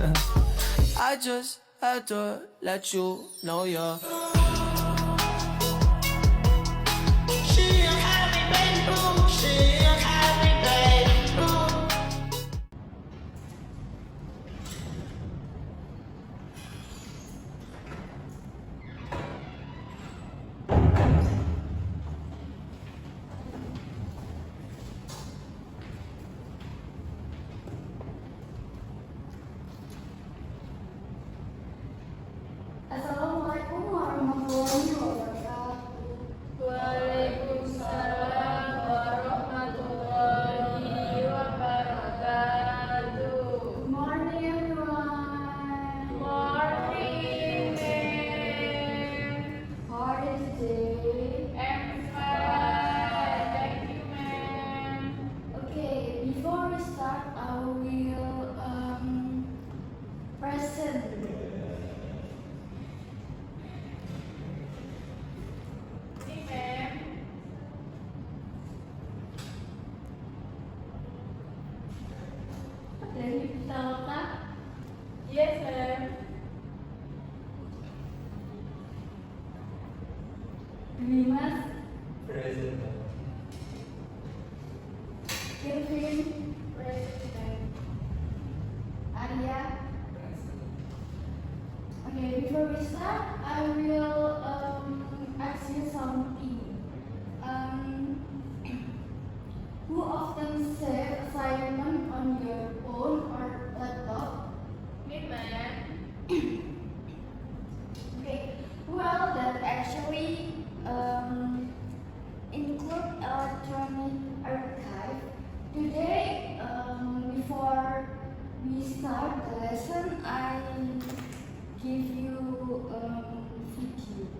I just had to let you know you're. She a happy baby, she a happy baby. Assalamualaikum warahmatullahi wabarakatuh. Waalaikumsalam warahmatullahi wabarakatuh. Good morning everyone. Morning, ma'am. How are you today? I'm fine. Thank you, ma'am. Okay, before we start, I will present. Hey, ma'am. Dari Pitaloka. Yes, ma'am. Dimas, Present. Kevin, President. Arya. Okay, before we start, I will ask you something. Who often save assignment on your phone or laptop? Me, ma'am. Okay, well, that actually include electronic archive. Today, before we start the lesson, I give you video.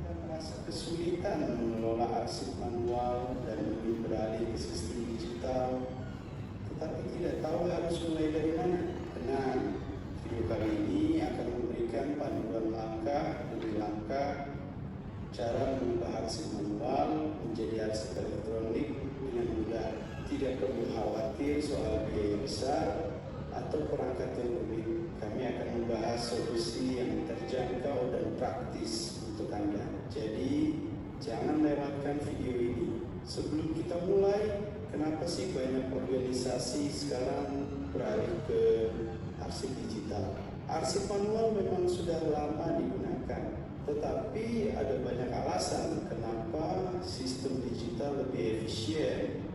Anda merasa kesulitan mengelola arsip manual dan ingin beralih ke sistem digital, tetapi tidak tahu harus mulai dari mana? Tenang, video kali ini akan memberikan panduan langkah demi langkah cara mengubah arsip manual menjadi arsip elektronik dengan mudah. Tidak perlu khawatir soal biaya besar atau perangkat yang rumit. Kami akan membahas solusi yang terjangkau dan praktis untuk Anda. Jadi, jangan lewatkan video ini. Sebelum kita mulai, kenapa sih banyak organisasi sekarang beralih ke arsip digital? Arsip manual memang sudah lama digunakan, tetapi ada banyak alasan kenapa sistem digital lebih efisien,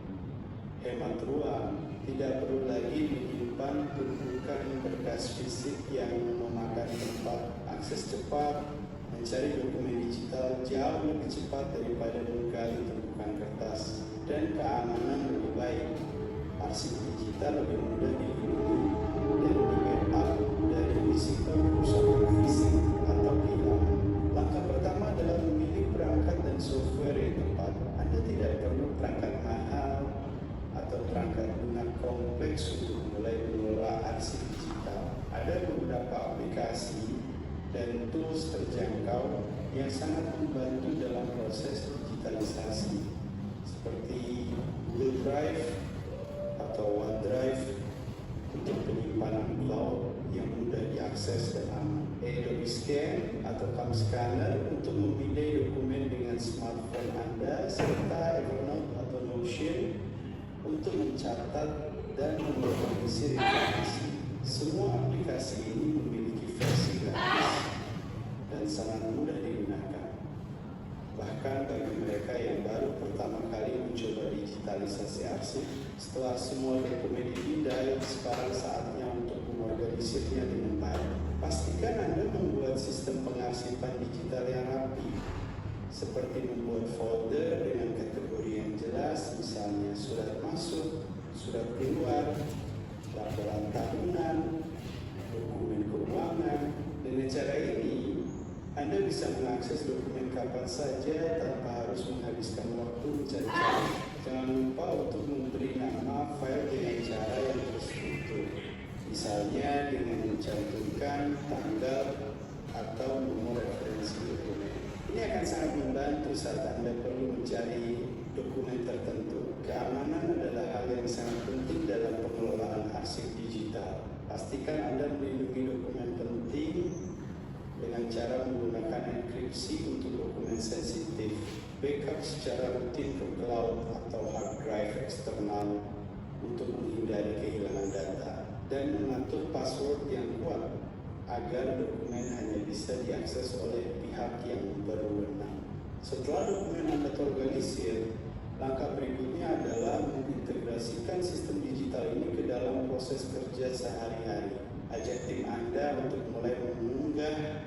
hemat ruang, tidak perlu lagi menyimpan tumpukan berkas fisik yang memakan tempat, akses cepat, mencari dokumen digital jauh lebih cepat daripada menggali tumpukan kertas, dan keamanan lebih baik. Arsip digital lebih mudah dilindungi dan di-backup dari risiko kerusakan fisik atau kehilangan. Langkah pertama adalah memilih perangkat dan software yang tepat. Anda tidak perlu perangkat mahal atau perangkat lunak kompleks untuk mulai mengelola arsip digital. Ada beberapa aplikasi dan tools terjangkau yang sangat membantu dalam proses digitalisasi, seperti Google Drive atau OneDrive untuk penyimpanan cloud yang mudah diakses dan aman, Adobe Scan atau Cam Scanner untuk memindai dokumen dengan smartphone Anda, serta Evernote atau Notion untuk mencatat dan memorganisir informasi. Semua aplikasi ini memiliki versi gratis dan sangat mudah digunakan. Bahkan bagi mereka yang baru pertama arsip. Setelah semua dokumen dipindai, sekarang saatnya untuk mengorganisirnya dengan baik. Pastikan Anda membuat sistem pengarsipan digital yang rapi, seperti membuat folder dengan kategori yang jelas, misalnya surat masuk, surat keluar, laporan tahunan, dokumen keuangan. Dengan cara ini, Anda bisa mengakses dokumen kapan saja tanpa harus menghabiskan waktu mencari-cari. Jangan lupa untuk memberi nama file dengan cara yang terstruktur, misalnya dengan mencantumkan tanggal atau nomor referensi dokumen. Ini akan sangat membantu saat Anda perlu mencari dokumen tertentu. Keamanan adalah hal yang sangat penting dalam pengelolaan arsip digital. Pastikan Anda melindungi dokumen penting dengan cara menggunakan enkripsi untuk dokumen sensitif, backup secara rutin ke cloud atau hard drive eksternal untuk menghindari kehilangan data, dan mengatur password yang kuat agar dokumen hanya bisa diakses oleh pihak yang berwenang. Setelah dokumen Anda terorganisir, langkah berikutnya adalah mengintegrasikan sistem digital ini ke dalam proses kerja sehari-hari. Ajak tim Anda untuk mulai mengunggah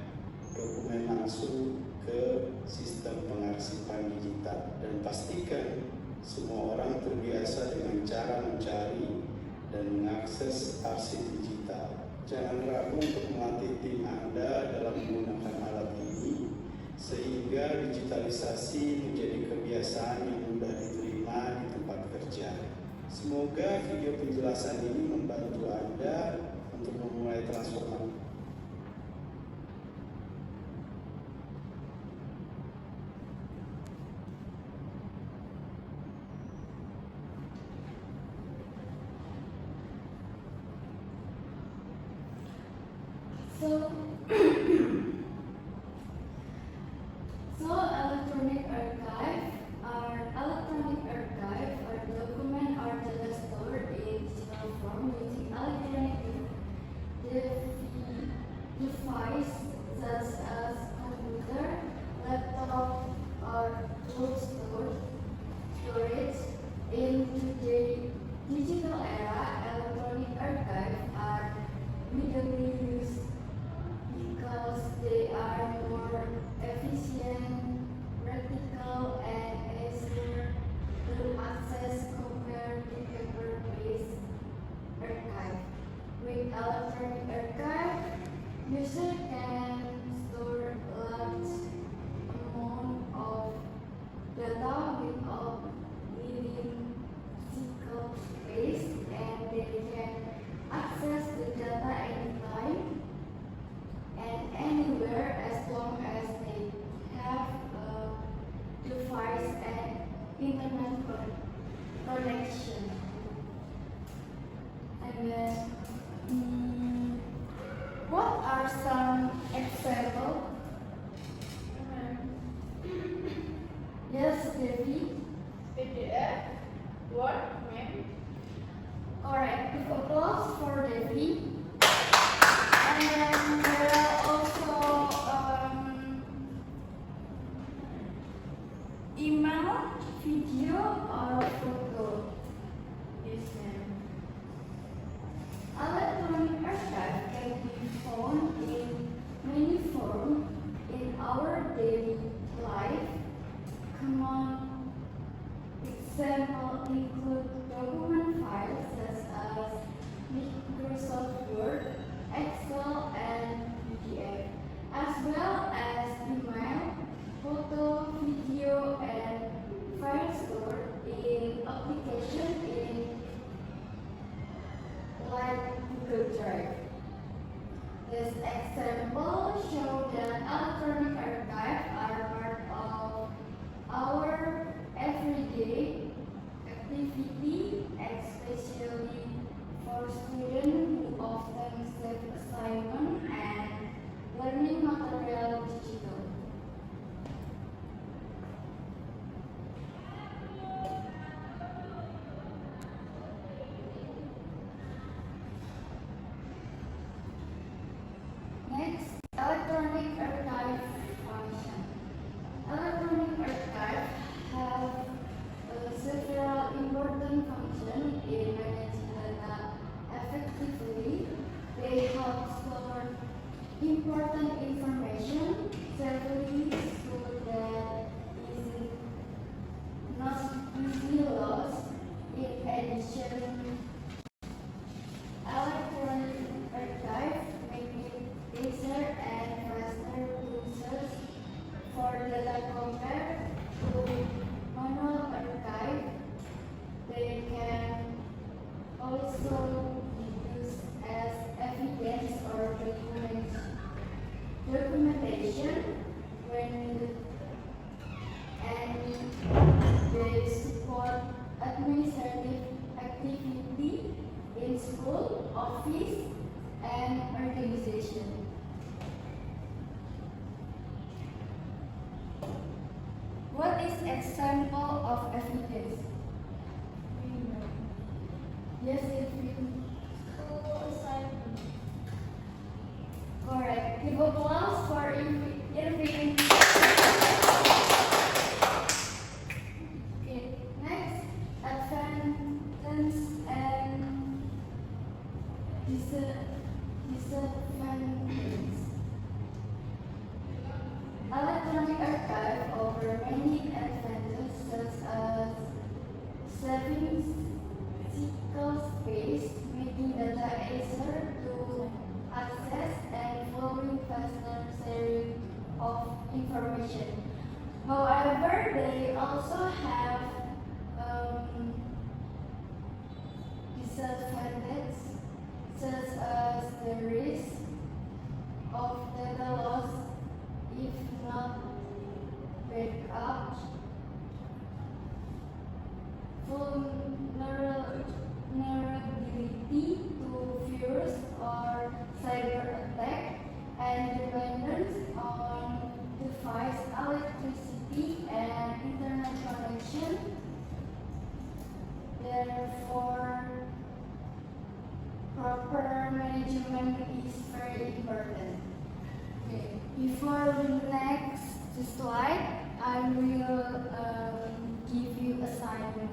dokumen langsung ke sistem pengarsipan digital, dan pastikan semua orang terbiasa dengan cara mencari dan mengakses arsip digital. Jangan ragu untuk melatih tim Anda dalam menggunakan alat ini, sehingga digitalisasi menjadi kebiasaan yang mudah diterima di tempat kerja. Semoga video penjelasan ini membantu Anda untuk memulai transformasi. Electronic archive or document are just stored in digital form using electronic device such as computer, laptop, or cloud storage. In today's digital era, electronic archives are widely used because they are more efficient, practical, and easier to access compared to paper-based archive. With electronic archive, user can store large amount of data without needing physical space, and they can access the data anytime and anywhere as long as they have a device and internet connection. And then, what are some examples? Yes, Devi. PDF, Word, Map. Alright, give applause for Devi. And then there are also email, video, or photo. Yes, ma'am. Electronic archive can be found in many forms in our daily life. Common examples include document files such as Microsoft Word, Excel, and PDF, as well as email, photo, video, and file stored in applications like Google Drive. This example shows that electronic archives are part of our everyday activity, especially for students who often save assignment and learning material digital. administrative activity in school, office, and organization. What is example of evidence? Yes, it will. School assignment. Correct. Give applause for Irving. Okay, next, advantages and disadvantages. Electronic archive offer many advantages such as saving physical space, making data easier to access, and following faster sharing of information. However, they also have disadvantages such as the risk of data loss if not backed up, vulnerability to virus or cyber attack, and dependence on device electricity and internet connection. Therefore, proper management is very important. Okay. Before the next slide, I will give you assignment.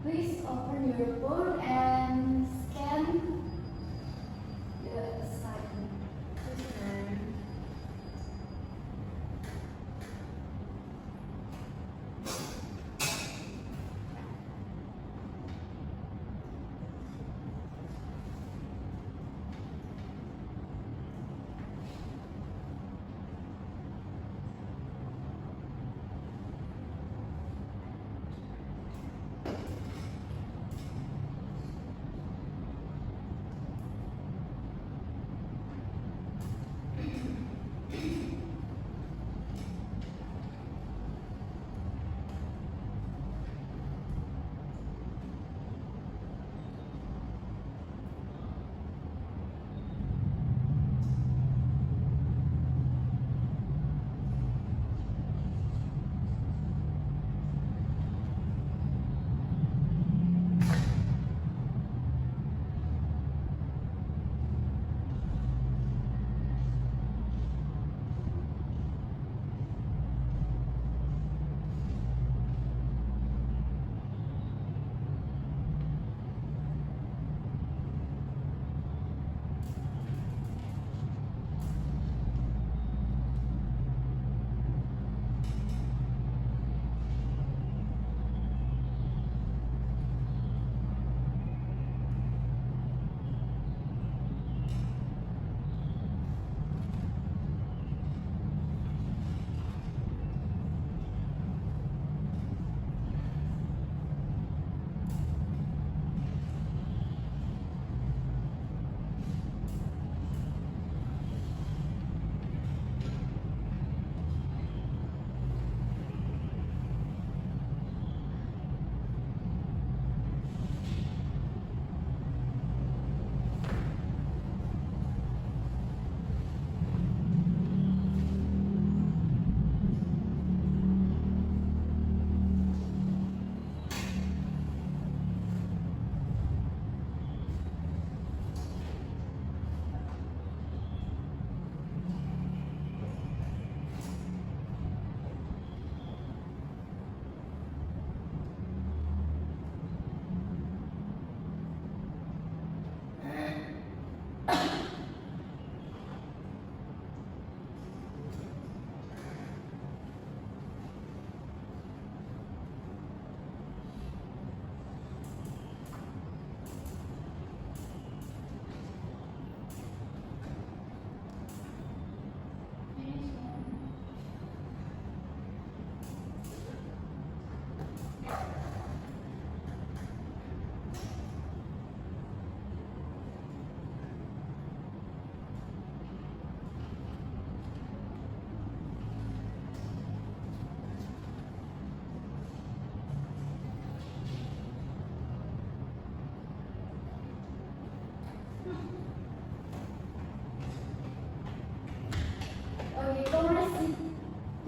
Please open your phone and scan the assignment.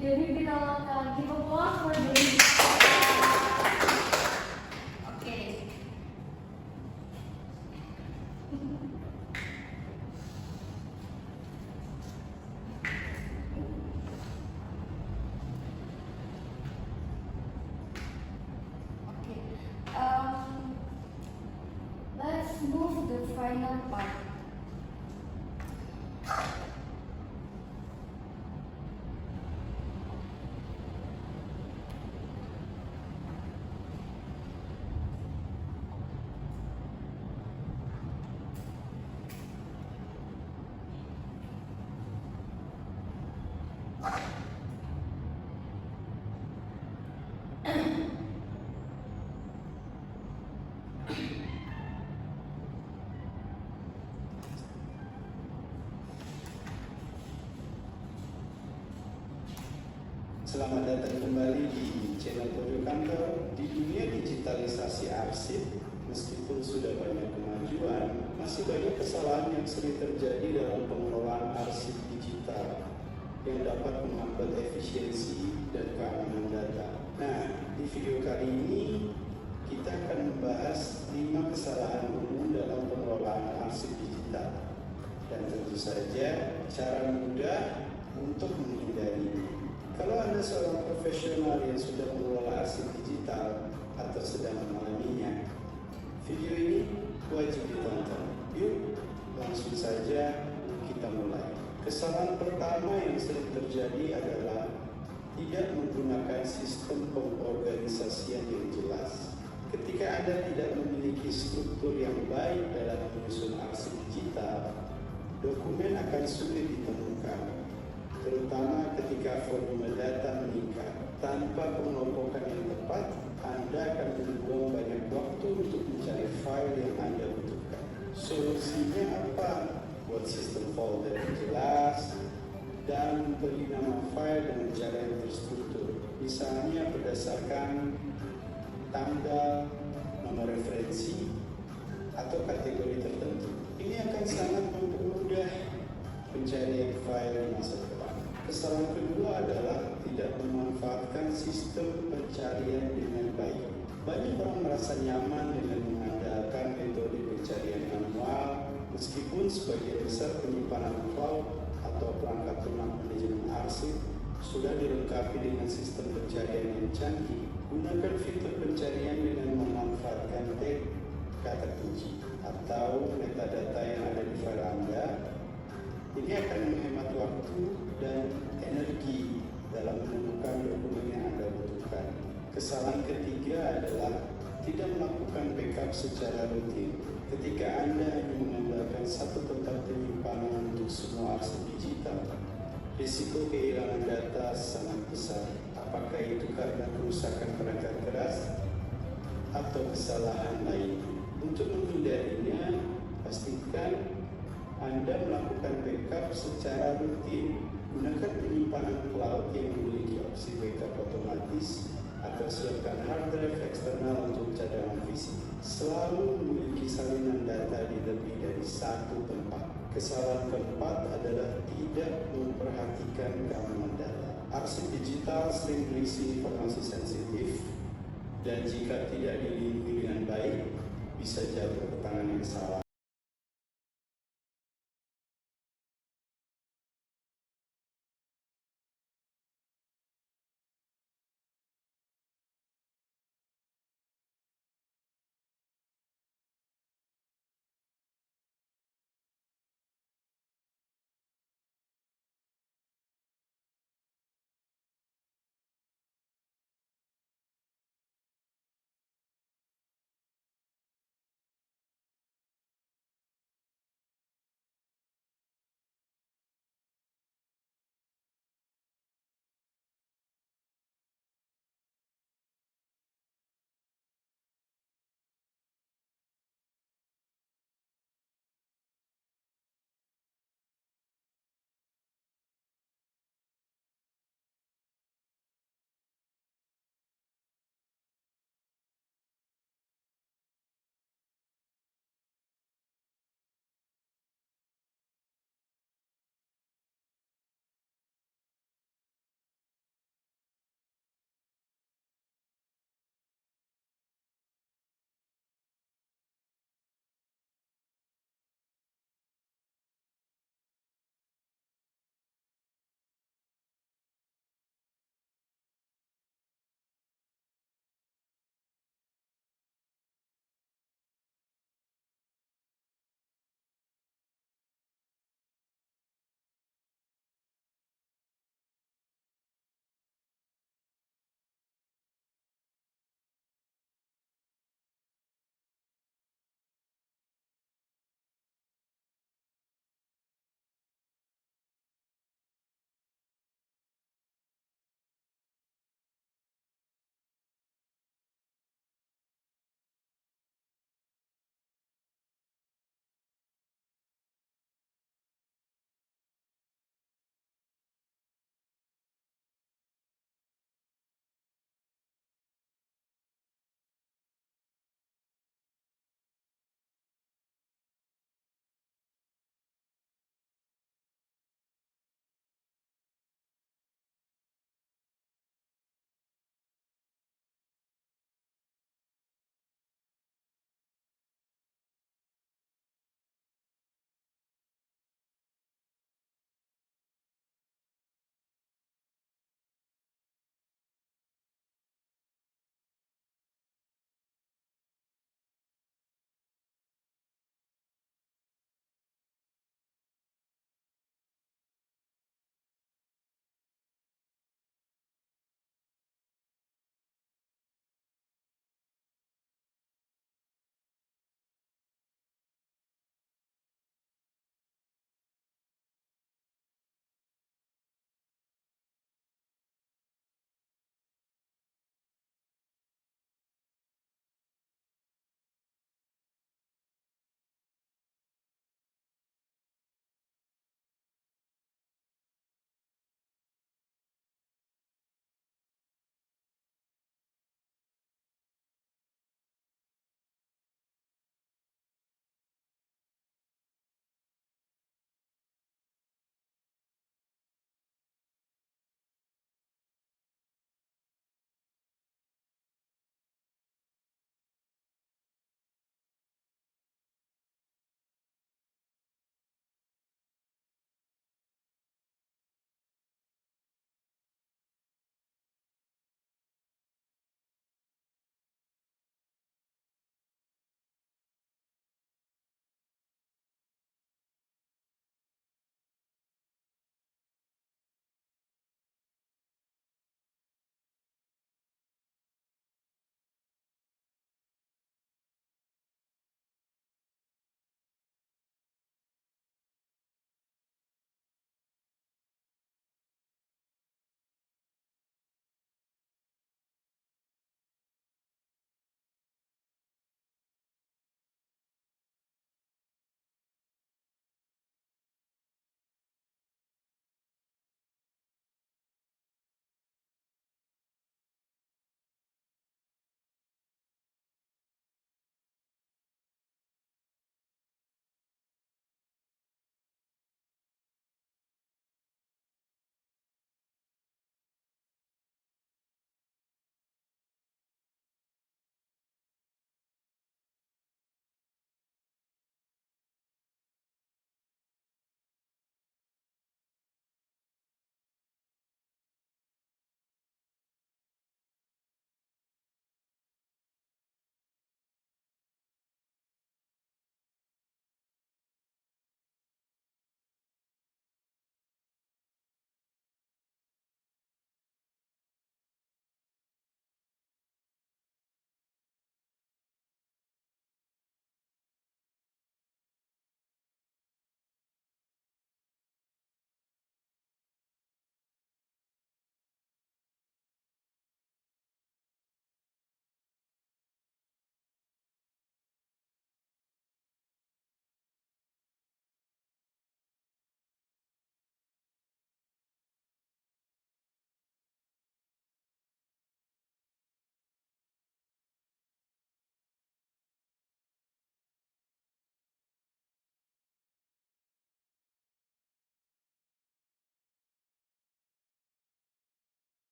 Jadi kita akan give applause for Dewi. Oke. Let's move the final part. Selamat datang kembali di channel Pojok Kantor. Di dunia digitalisasi arsip, meskipun sudah banyak kemajuan, masih banyak kesalahan yang sering terjadi dalam pengelolaan arsip digital yang dapat menghambat efisiensi dan keamanan data. Nah, di video kali ini kita akan membahas 5 kesalahan umum dalam pengelolaan arsip digital dan tentu saja cara mudah untuk menghindarinya. Kalau Anda seorang profesional yang sudah mengelola arsip digital atau sedang mengalaminya, video ini wajib ditonton. Yuk, langsung saja kita mulai. Kesalahan pertama yang sering terjadi adalah tidak menggunakan sistem pengorganisasian yang jelas. Ketika Anda tidak memiliki struktur yang baik dalam menyusun arsip digital, dokumen akan sulit ditemukan, terutama ketika volume data meningkat. Tanpa pengelompokan yang tepat, Anda akan membuang banyak waktu untuk mencari file yang Anda butuhkan. Solusinya apa? Buat sistem folder yang jelas dan beri nama file dengan cara yang terstruktur. Misalnya berdasarkan tanggal, nomor referensi, atau kategori tertentu. Ini akan sangat mempermudah pencarian file di masa depan. Kesalahan kedua adalah tidak memanfaatkan sistem pencarian dengan baik. Banyak orang merasa nyaman dengan mengandalkan metode pencarian manual, meskipun sebagian besar penyimpanan cloud atau perangkat lunak manajemen arsip sudah dilengkapi dengan sistem pencarian yang canggih. Gunakan fitur pencarian dengan memanfaatkan tag kata kunci atau metadata yang ada di file Anda. Ini akan menghemat waktu dan energi dalam menemukan dokumen yang Anda butuhkan. Kesalahan ketiga adalah tidak melakukan backup secara rutin. Ketika Anda hanya mengandalkan satu tempat penyimpanan untuk semua arsip digital, risiko kehilangan data sangat besar. Apakah itu karena kerusakan perangkat keras atau kesalahan lain? Untuk menghindarinya, pastikan Anda melakukan backup secara rutin. Gunakan penyimpanan cloud yang memiliki opsi backup otomatis atau siapkan hard drive eksternal untuk cadangan fisik. Selalu memiliki salinan data di lebih dari satu tempat. Kesalahan keempat adalah tidak memperhatikan keamanan data. Arsip digital sering berisi informasi sensitif dan jika tidak dilindungi dengan baik, bisa jatuh ke tangan yang salah.